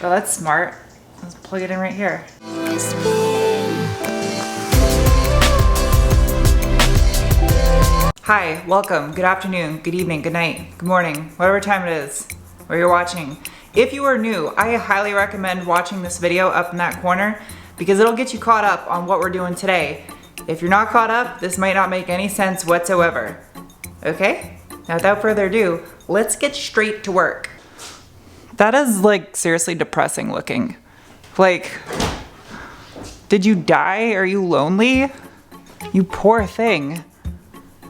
Oh, that's smart. Let's plug it in right here. Hi, welcome, good afternoon, good evening, good night, good morning, whatever time it is where you're watching. If you are new, I highly recommend watching this video up in that corner because it'll get you caught up on what we're doing today. If you're not caught up, this might not make any sense whatsoever. Okay? Now without further ado, let's get straight to work. That is like seriously depressing looking. Like, did you die? Are you lonely? You poor thing.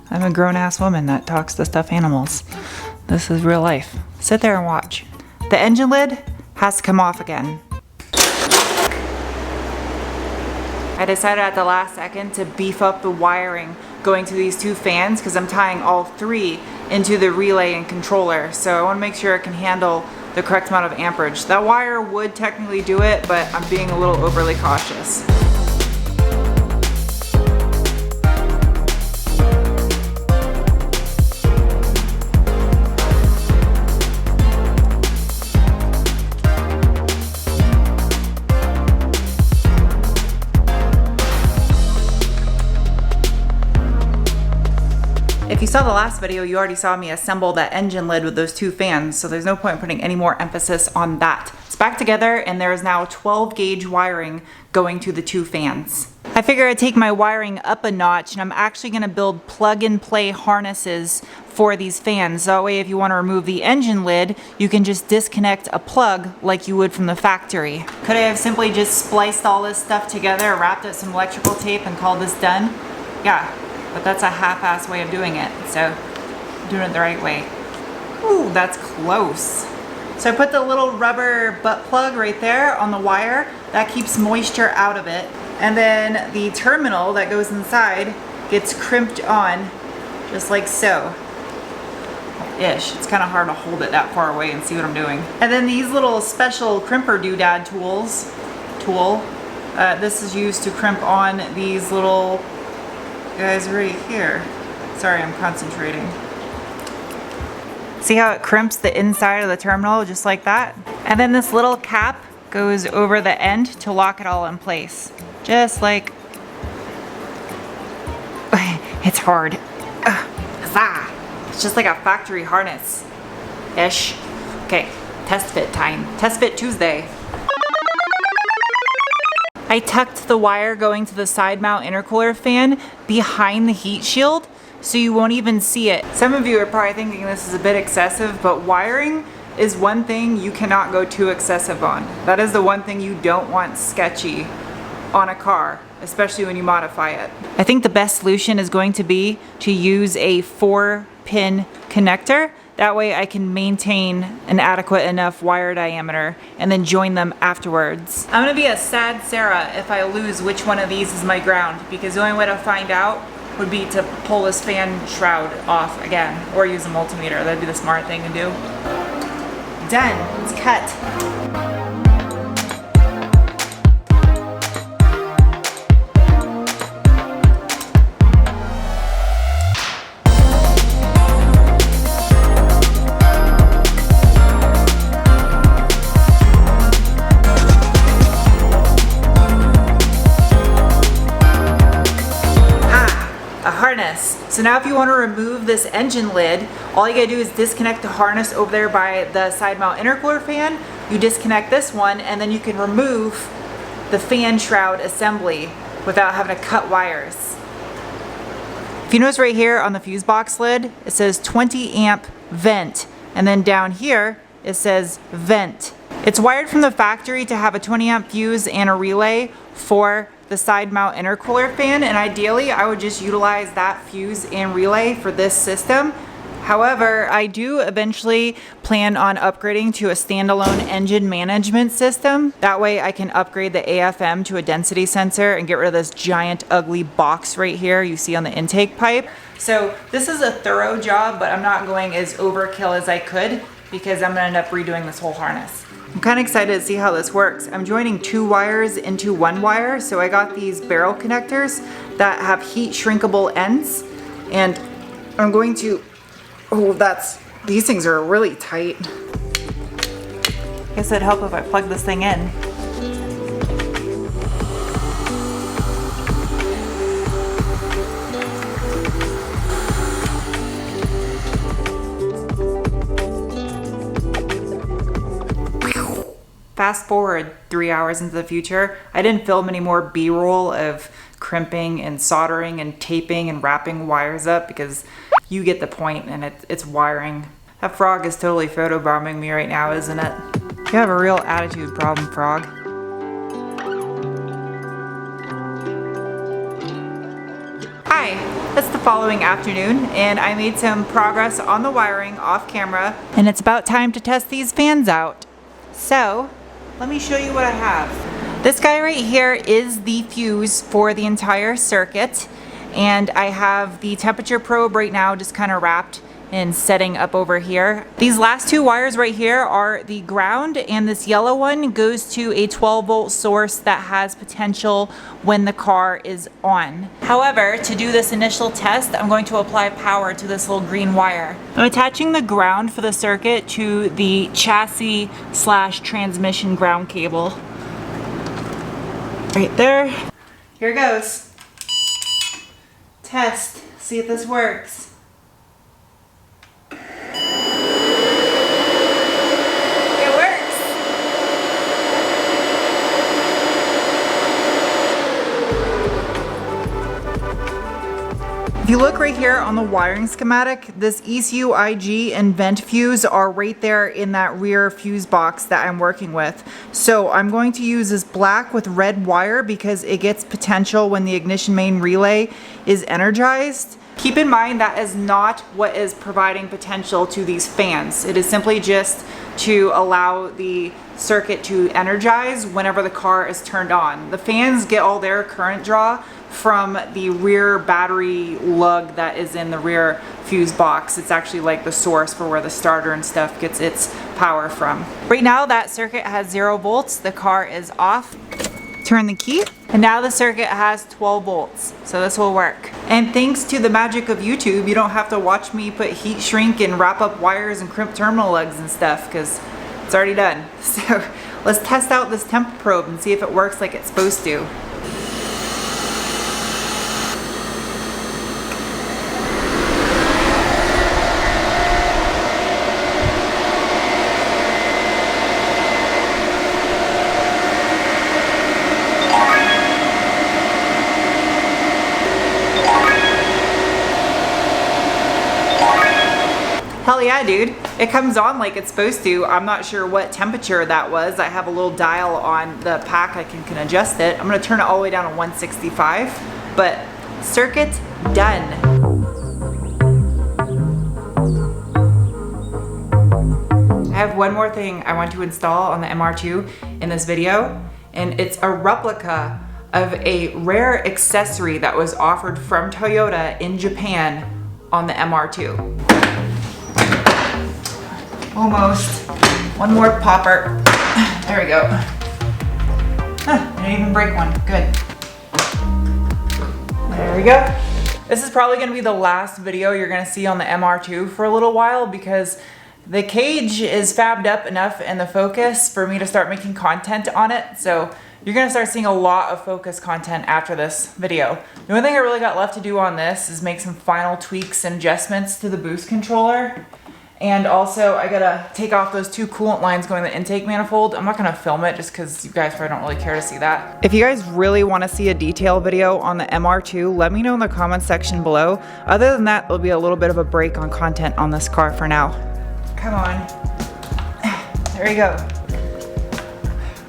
I'm a grown-ass woman that talks to stuffed animals. This is real life. Sit there and watch. The engine lid has to come off again. I decided at the last second to beef up the wiring going to these two fans because I'm tying all three into the relay and controller. So I want to make sure it can handle the correct amount of amperage. That wire would technically do it, but I'm being a little overly cautious. If you saw the last video, you already saw me assemble that engine lid with those two fans, so there's no point in putting any more emphasis on that. It's back together and there is now 12 gauge wiring going to the two fans. I figure I'd take my wiring up a notch and I'm actually going to build plug and play harnesses for these fans. That way if you want to remove the engine lid, you can just disconnect a plug like you would from the factory. Could I have simply just spliced all this stuff together, wrapped it with some electrical tape and called this done? Yeah. But that's a half-ass way of doing it, so I'm doing it the right way. Ooh, that's close. So I put the little rubber butt plug right there on the wire. That keeps moisture out of it. And then the terminal that goes inside gets crimped on, just like so. Ish. It's kind of hard to hold it that far away and see what I'm doing. And then these little special crimper doodad tool. This is used to crimp on these little guys right here. Sorry, I'm concentrating. See how it crimps the inside of the terminal just like that? And then this little cap goes over the end to lock it all in place. Just like... It's hard. It's just like a factory harness-ish. Okay, test fit time. Test fit Tuesday. I tucked the wire going to the side mount intercooler fan behind the heat shield so you won't even see it. Some of you are probably thinking this is a bit excessive, but wiring is one thing you cannot go too excessive on. That is the one thing you don't want sketchy on a car, especially when you modify it. I think the best solution is going to be to use a 4-pin connector. That way I can maintain an adequate enough wire diameter and then join them afterwards. I'm gonna be a sad Sarah if I lose which one of these is my ground, because the only way to find out would be to pull this fan shroud off again or use a multimeter. That'd be the smart thing to do. Done, it's cut. So now if you want to remove this engine lid, all you gotta do is disconnect the harness over there by the side mount intercooler fan. You disconnect this one and then you can remove the fan shroud assembly without having to cut wires. If you notice right here on the fuse box lid, it says 20 amp vent, and then down here it says vent. It's wired from the factory to have a 20 amp fuse and a relay for the side mount intercooler fan, and ideally I would just utilize that fuse and relay for this system. However, I do eventually plan on upgrading to a standalone engine management system. That way I can upgrade the AFM to a density sensor and get rid of this giant ugly box right here you see on the intake pipe. So this is a thorough job, but I'm not going as overkill as I could because I'm gonna end up redoing this whole harness. I'm kind of excited to see how this works. I'm joining 2 wires into 1 wire, so I got these barrel connectors that have heat shrinkable ends, and I'm going to, these things are really tight. I guess it'd help if I plug this thing in. Fast forward 3 hours into the future, I didn't film any more B-roll of crimping and soldering and taping and wrapping wires up because you get the point, and it's wiring. That frog is totally photobombing me right now, isn't it? You have a real attitude problem, frog. Hi, it's the following afternoon, and I made some progress on the wiring off camera, and it's about time to test these fans out. So, let me show you what I have. This guy right here is the fuse for the entire circuit, and I have the temperature probe right now just kind of wrapped and setting up over here. These last two wires right here are the ground, and this yellow one goes to a 12-volt source that has potential when the car is on. However, to do this initial test, I'm going to apply power to this little green wire. I'm attaching the ground for the circuit to the chassis / transmission ground cable. Right there. Here goes. Test, see if this works. If you look right here on the wiring schematic, this ECU IG and vent fuse are right there in that rear fuse box that I'm working with. So I'm going to use this black with red wire because it gets potential when the ignition main relay is energized. Keep in mind that is not what is providing potential to these fans. It is simply just to allow the circuit to energize whenever the car is turned on. The fans get all their current draw from the rear battery lug that is in the rear fuse box. It's actually like the source for where the starter and stuff gets its power from. Right now that circuit has 0 volts. The car is off. Turn the key, and now the circuit has 12 volts, so this will work. And thanks to the magic of YouTube, you don't have to watch me put heat shrink and wrap up wires and crimp terminal lugs and stuff, because it's already done. So let's test out this temp probe and see if it works like it's supposed to. Hell yeah, dude. It comes on like it's supposed to. I'm not sure what temperature that was. I have a little dial on the pack. I can adjust it. I'm gonna turn it all the way down to 165, but circuit done. I have one more thing I want to install on the MR2 in this video, and it's a replica of a rare accessory that was offered from Toyota in Japan on the MR2. Almost. One more popper. There we go. I didn't even break one. Good. There we go. This is probably going to be the last video you're going to see on the MR2 for a little while because the cage is fabbed up enough in the Focus for me to start making content on it. So you're going to start seeing a lot of Focus content after this video. The only thing I really got left to do on this is make some final tweaks and adjustments to the boost controller. And also, I gotta take off those 2 coolant lines going in the intake manifold. I'm not gonna film it just because you guys probably don't really care to see that. If you guys really wanna see a detail video on the MR2, let me know in the comments section below. Other than that, there'll be a little bit of a break on content on this car for now. Come on. There you go.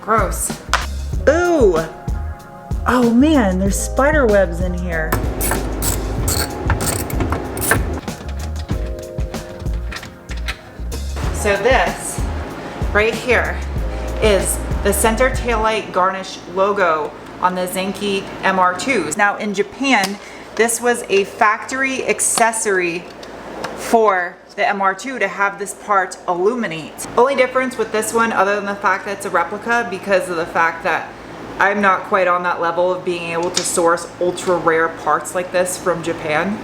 Gross. Ooh! Oh man, there's spider webs in here. So this right here is the center taillight garnish logo on the Zenki MR2s. Now in Japan, this was a factory accessory for the MR2 to have this part illuminate. Only difference with this one, other than the fact that it's a replica, because of the fact that I'm not quite on that level of being able to source ultra rare parts like this from Japan,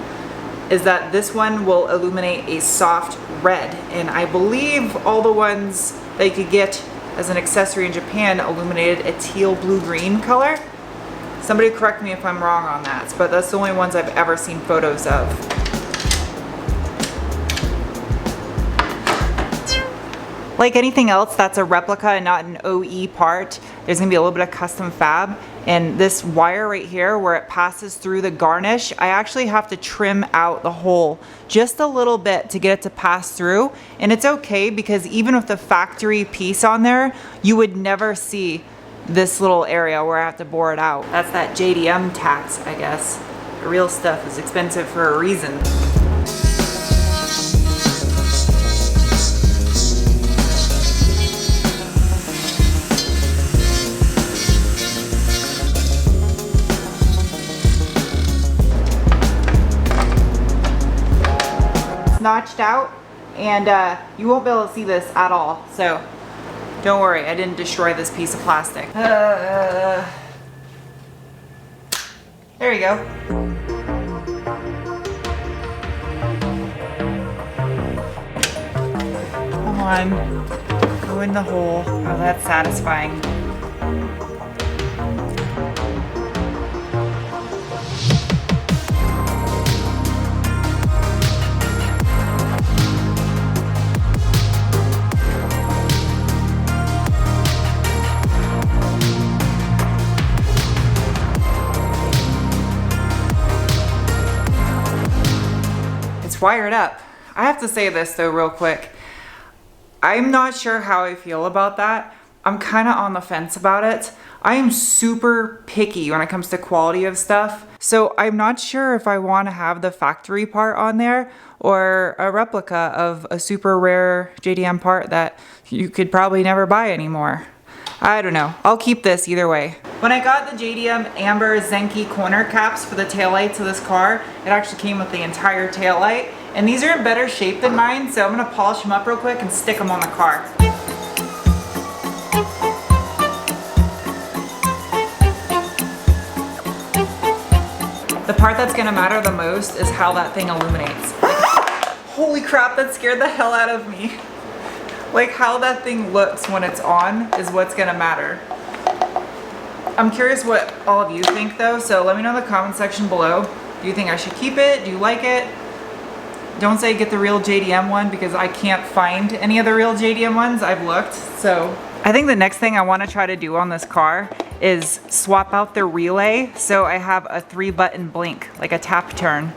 is that this one will illuminate a soft red, and I believe all the ones that you could get as an accessory in Japan, illuminated a teal blue-green color. Somebody correct me if I'm wrong on that, but that's the only ones I've ever seen photos of. Like anything else that's a replica and not an OE part, there's gonna be a little bit of custom fab. And this wire right here where it passes through the garnish, I actually have to trim out the hole just a little bit to get it to pass through. And it's okay because even with the factory piece on there, you would never see this little area where I have to bore it out. That's that JDM tax, I guess. The real stuff is expensive for a reason. Notched out, and you won't be able to see this at all, so don't worry, I didn't destroy this piece of plastic. There you go. Come on, go in the hole. Oh, that's satisfying. Wired up. I have to say this though real quick. I'm not sure how I feel about that. I'm kind of on the fence about it. I am super picky when it comes to quality of stuff. So I'm not sure if I want to have the factory part on there or a replica of a super rare JDM part that you could probably never buy anymore. I don't know. I'll keep this either way. When I got the JDM Amber Zenki corner caps for the taillights of this car, it actually came with the entire taillight. And these are in better shape than mine, so I'm gonna polish them up real quick and stick them on the car. The part that's gonna matter the most is how that thing illuminates. Holy crap, that scared the hell out of me. Like how that thing looks when it's on is what's gonna matter. I'm curious what all of you think though, so let me know in the comment section below. Do you think I should keep it? Do you like it? Don't say get the real JDM one because I can't find any of the real JDM ones. I've looked, so. I think the next thing I wanna try to do on this car is swap out the relay so I have a 3-button blink, like a tap turn.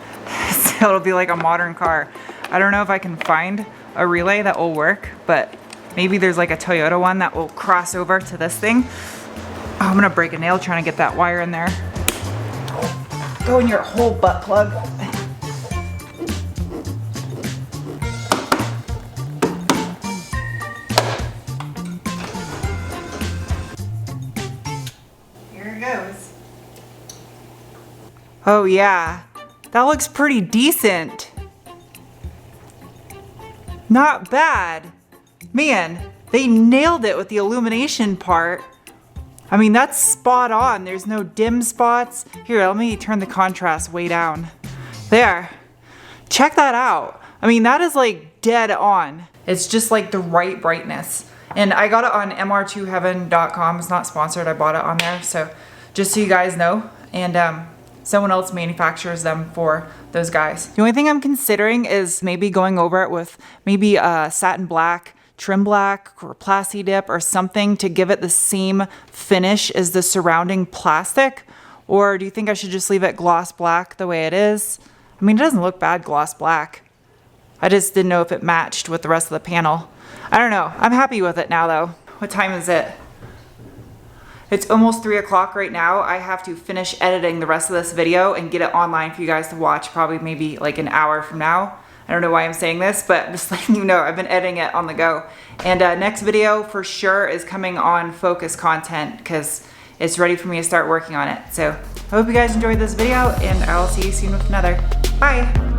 So it'll be like a modern car. I don't know if I can find a relay that will work, but maybe there's like a Toyota one that will cross over to this thing. Oh, I'm gonna break a nail trying to get that wire in there. Go in your whole butt plug. Here it goes. Oh yeah, that looks pretty decent. Not bad. Man, they nailed it with the illumination part. I mean, that's spot on. There's no dim spots. Here, let me turn the contrast way down. There. Check that out. I mean, that is like dead on. It's just like the right brightness. And I got it on MR2heaven.com. It's not sponsored. I bought it on there. So just so you guys know. And someone else manufactures them for those guys. The only thing I'm considering is maybe going over it with maybe a satin black, trim black, or plasti dip or something to give it the same finish as the surrounding plastic. Or do you think I should just leave it gloss black the way it is? I mean, it doesn't look bad gloss black. I just didn't know if it matched with the rest of the panel. I don't know. I'm happy with it now though. What time is it? It's almost 3 o'clock right now. I have to finish editing the rest of this video and get it online for you guys to watch probably maybe like an hour from now. I don't know why I'm saying this, but I'm just letting you know I've been editing it on the go. And next video for sure is coming on focus content because it's ready for me to start working on it. So I hope you guys enjoyed this video and I'll see you soon with another. Bye.